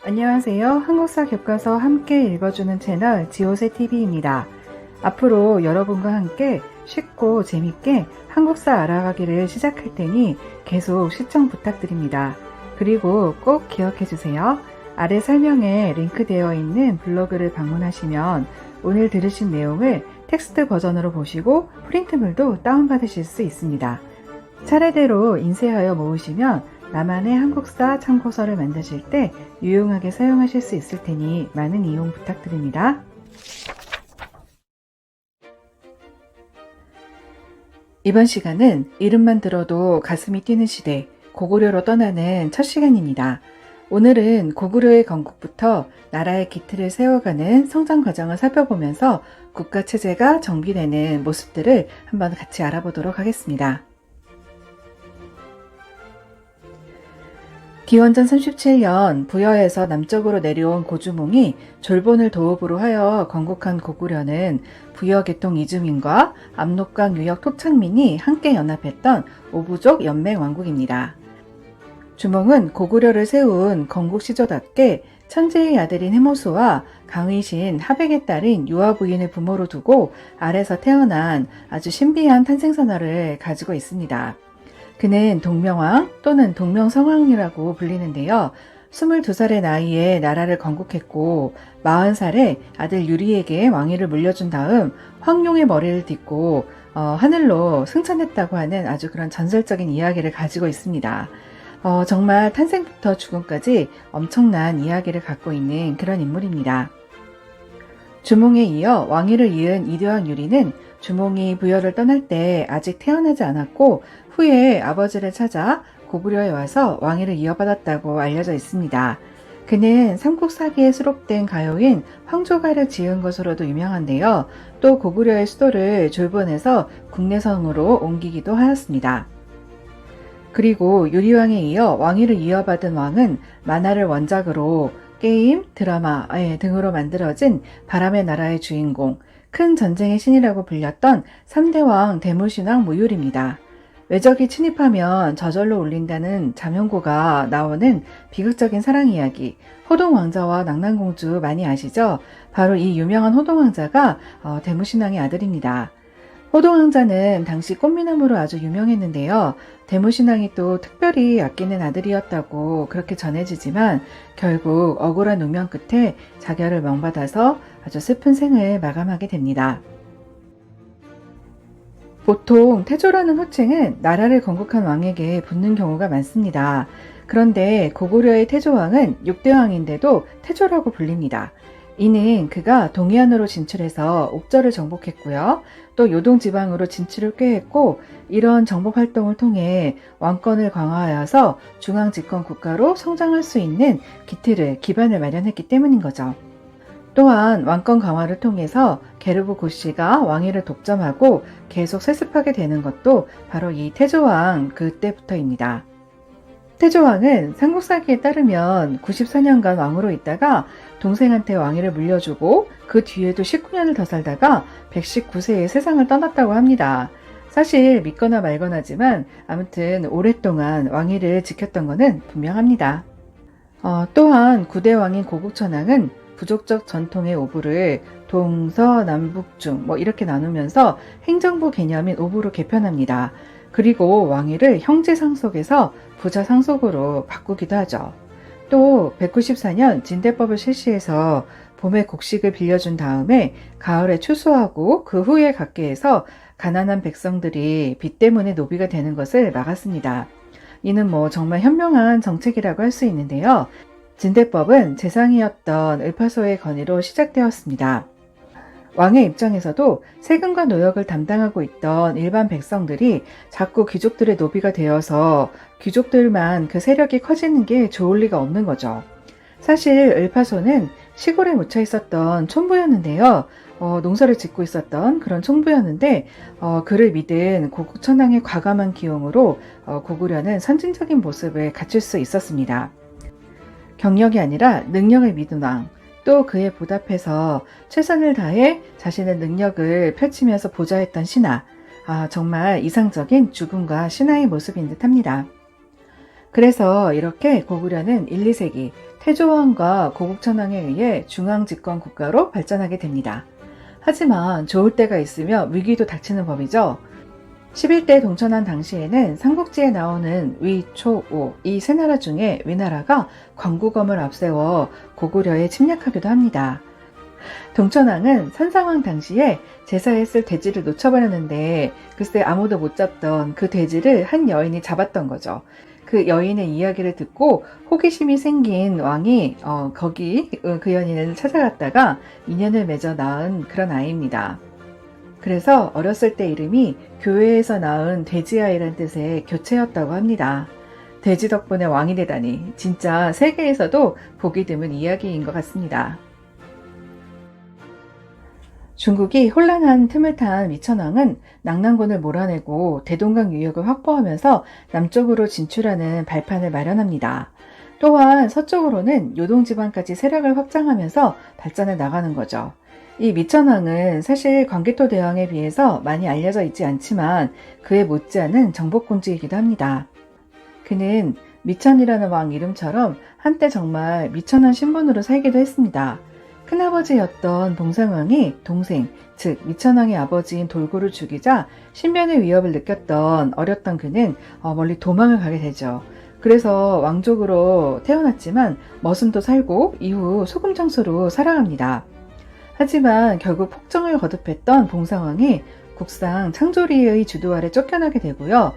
안녕하세요. 한국사 교과서 함께 읽어주는 채널 지오세TV입니다. 앞으로 여러분과 함께 쉽고 재밌게 한국사 알아가기를 시작할 테니 계속 시청 부탁드립니다. 그리고 꼭 기억해주세요. 아래 설명에 링크되어 있는 블로그를 방문하시면 오늘 들으신 내용을 텍스트 버전으로 보시고 프린트물도 다운받으실 수 있습니다. 차례대로 인쇄하여 모으시면 나만의 한국사 참고서를 만드실 때 유용하게 사용하실 수 있을 테니 많은 이용 부탁드립니다. 이번 시간은 이름만 들어도 가슴이 뛰는 시대, 고구려로 떠나는 첫 시간입니다. 오늘은 고구려의 건국부터 나라의 기틀을 세워가는 성장 과정을 살펴보면서 국가 체제가 정비되는 모습들을 한번 같이 알아보도록 하겠습니다. 기원전 37년 부여에서 남쪽으로 내려온 고주몽이 졸본을 도읍으로 하여 건국한 고구려는 부여 계통 이주민과 압록강 유역 토착민이 함께 연합했던 오부족 연맹 왕국입니다. 주몽은 고구려를 세운 건국시조답게 천재의 아들인 해모수와 강의신 하백의 딸인 유아 부인을 부모로 두고 아래서 태어난 아주 신비한 탄생선화를 가지고 있습니다. 그는 동명왕 또는 동명성왕이라고 불리는데요. 22살의 나이에 나라를 건국했고 40살에 아들 유리에게 왕위를 물려준 다음 황룡의 머리를 딛고 하늘로 승천했다고 하는 아주 그런 전설적인 이야기를 가지고 있습니다. 정말 탄생부터 죽음까지 엄청난 이야기를 갖고 있는 그런 인물입니다. 주몽에 이어 왕위를 이은 이대왕 유리는 주몽이 부여를 떠날 때 아직 태어나지 않았고 후에 아버지를 찾아 고구려에 와서 왕위를 이어받았다고 알려져 있습니다. 그는 삼국사기에 수록된 가요인 황조가를 지은 것으로도 유명한데요. 또 고구려의 수도를 졸본에서 국내성으로 옮기기도 하였습니다. 그리고 유리왕에 이어 왕위를 이어받은 왕은 만화를 원작으로 게임, 드라마 등으로 만들어진 바람의 나라의 주인공, 큰 전쟁의 신이라고 불렸던 3대왕 대무신왕 무율입니다. 외적이 침입하면 저절로 울린다는 자명고가 나오는 비극적인 사랑 이야기, 호동왕자와 낙난공주 많이 아시죠? 바로 이 유명한 호동왕자가 대무신왕의 아들입니다. 호동왕자는 당시 꽃미남으로 아주 유명했는데요. 대무신왕이 또 특별히 아끼는 아들이었다고 그렇게 전해지지만 결국 억울한 운명 끝에 자결을 명받아서 아주 슬픈 생을 마감하게 됩니다. 보통 태조라는 호칭은 나라를 건국한 왕에게 붙는 경우가 많습니다. 그런데 고구려의 태조왕은 6대왕인데도 태조라고 불립니다. 이는 그가 동해안으로 진출해서 옥저를 정복했고요. 또 요동지방으로 진출을 꾀했고 이런 정복 활동을 통해 왕권을 강화하여서 중앙집권 국가로 성장할 수 있는 기반을 마련했기 때문인 거죠. 또한 왕권 강화를 통해서 게르부 고씨가 왕위를 독점하고 계속 세습하게 되는 것도 바로 이 태조왕 그때부터입니다. 태조왕은 삼국사기에 따르면 94년간 왕으로 있다가 동생한테 왕위를 물려주고 그 뒤에도 19년을 더 살다가 119세에 세상을 떠났다고 합니다. 사실 믿거나 말거나지만 아무튼 오랫동안 왕위를 지켰던 것은 분명합니다. 또한 9대왕인 고국천왕은 부족적 전통의 오부를 동서남북중 이렇게 나누면서 행정부 개념인 오부로 개편합니다. 그리고 왕위를 형제 상속에서 부자 상속으로 바꾸기도 하죠. 또 194년 진대법을 실시해서 봄에 곡식을 빌려준 다음에 가을에 추수하고 그 후에 갖게 해서 가난한 백성들이 빚 때문에 노비가 되는 것을 막았습니다. 이는 정말 현명한 정책이라고 할 수 있는데요. 진대법은 재상이었던 을파소의 건의로 시작되었습니다. 왕의 입장에서도 세금과 노역을 담당하고 있던 일반 백성들이 자꾸 귀족들의 노비가 되어서 귀족들만 그 세력이 커지는 게 좋을 리가 없는 거죠. 사실 을파소는 시골에 묻혀 있었던 촌부였는데요. 농사를 짓고 있었던 그런 촌부였는데 그를 믿은 고국천왕의 과감한 기용으로 고구려는 선진적인 모습을 갖출 수 있었습니다. 경력이 아니라 능력을 믿은 왕, 또 그에 보답해서 최선을 다해 자신의 능력을 펼치면서 보좌했던 신하, 정말 이상적인 죽음과 신하의 모습인 듯합니다. 그래서 이렇게 고구려는 1, 2세기 태조왕과 고국천왕에 의해 중앙집권 국가로 발전하게 됩니다. 하지만 좋을 때가 있으며 위기도 닥치는 법이죠. 11대 동천왕 당시에는 삼국지에 나오는 위, 초, 오 이 세 나라 중에 위나라가 광구검을 앞세워 고구려에 침략하기도 합니다. 동천왕은 선상왕 당시에 제사에 쓸 돼지를 놓쳐버렸는데 글쎄 아무도 못 잡던 그 돼지를 한 여인이 잡았던 거죠. 그 여인의 이야기를 듣고 호기심이 생긴 왕이 그 여인을 찾아갔다가 인연을 맺어 낳은 그런 아이입니다. 그래서 어렸을 때 이름이 교회에서 낳은 돼지아이란 뜻의 교체였다고 합니다. 돼지 덕분에 왕이 되다니 진짜 세계에서도 보기 드문 이야기인 것 같습니다. 중국이 혼란한 틈을 탄 위천왕은 낙난군을 몰아내고 대동강 유역을 확보하면서 남쪽으로 진출하는 발판을 마련합니다. 또한 서쪽으로는 요동지방까지 세력을 확장하면서 발전해 나가는 거죠. 이 미천왕은 사실 광개토 대왕에 비해서 많이 알려져 있지 않지만 그에 못지않은 정복군주이기도 합니다. 그는 미천이라는 왕 이름처럼 한때 정말 미천한 신분으로 살기도 했습니다. 큰아버지였던 봉상왕이 동생, 즉 미천왕의 아버지인 돌고를 죽이자 신변의 위협을 느꼈던 어렸던 그는 멀리 도망을 가게 되죠. 그래서 왕족으로 태어났지만 머슴도 살고 이후 소금장소로 살아갑니다. 하지만 결국 폭정을 거듭했던 봉상왕이 국상 창조리의 주도 아래 쫓겨나게 되고요.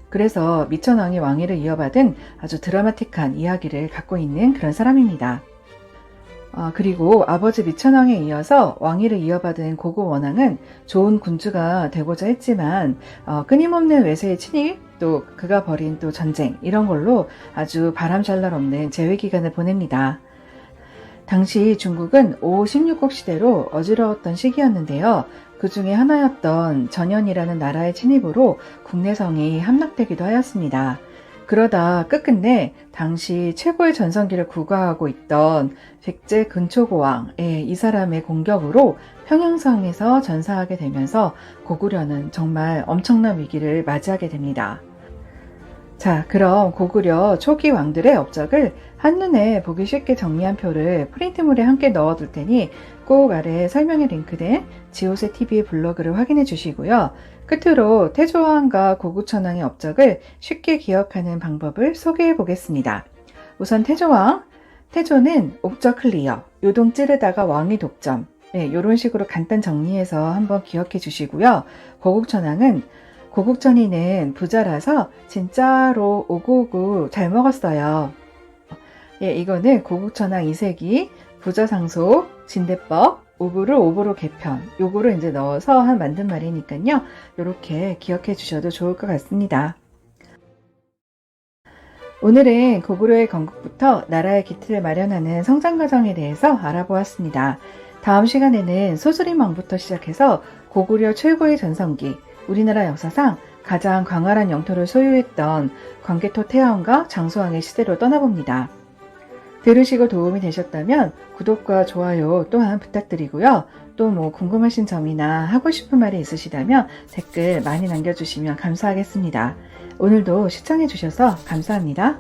그래서 미천왕이 왕위를 이어받은 아주 드라마틱한 이야기를 갖고 있는 그런 사람입니다. 그리고 아버지 미천왕에 이어서 왕위를 이어받은 고구원왕은 좋은 군주가 되고자 했지만 끊임없는 외세의 침입, 또 그가 벌인 또 전쟁 이런 걸로 아주 바람잘날 없는 재회기간을 보냅니다. 당시 중국은 5, 16국 시대로 어지러웠던 시기였는데요. 그 중에 하나였던 전현이라는 나라의 침입으로 국내성이 함락되기도 하였습니다. 그러다 끝끝내 당시 최고의 전성기를 구가하고 있던 백제 근초고왕, 이 사람의 공격으로 평양성에서 전사하게 되면서 고구려는 정말 엄청난 위기를 맞이하게 됩니다. 자, 그럼 고구려 초기 왕들의 업적을 한눈에 보기 쉽게 정리한 표를 프린트물에 함께 넣어둘 테니 꼭 아래 설명에 링크된 지오세TV 블로그를 확인해 주시고요. 끝으로 태조왕과 고구천왕의 업적을 쉽게 기억하는 방법을 소개해 보겠습니다. 우선 태조왕, 태조는 옥저 클리어, 요동 찌르다가 왕위 독점, 이런 식으로 간단 정리해서 한번 기억해 주시고요. 고국천왕은 고국천이는 부자라서 진짜로 오구오구 잘 먹었어요. 이거는 고국천왕 2세기 부자상속 진대법 오구를 오보로 개편 요거를 이제 넣어서 만든 말이니까요. 이렇게 기억해 주셔도 좋을 것 같습니다. 오늘은 고구려의 건국부터 나라의 기틀을 마련하는 성장 과정에 대해서 알아보았습니다. 다음 시간에는 소수림 왕부터 시작해서 고구려 최고의 전성기, 우리나라 역사상 가장 광활한 영토를 소유했던 광개토 태왕과 장수왕의 시대로 떠나봅니다. 들으시고 도움이 되셨다면 구독과 좋아요 또한 부탁드리고요. 또 궁금하신 점이나 하고 싶은 말이 있으시다면 댓글 많이 남겨주시면 감사하겠습니다. 오늘도 시청해주셔서 감사합니다.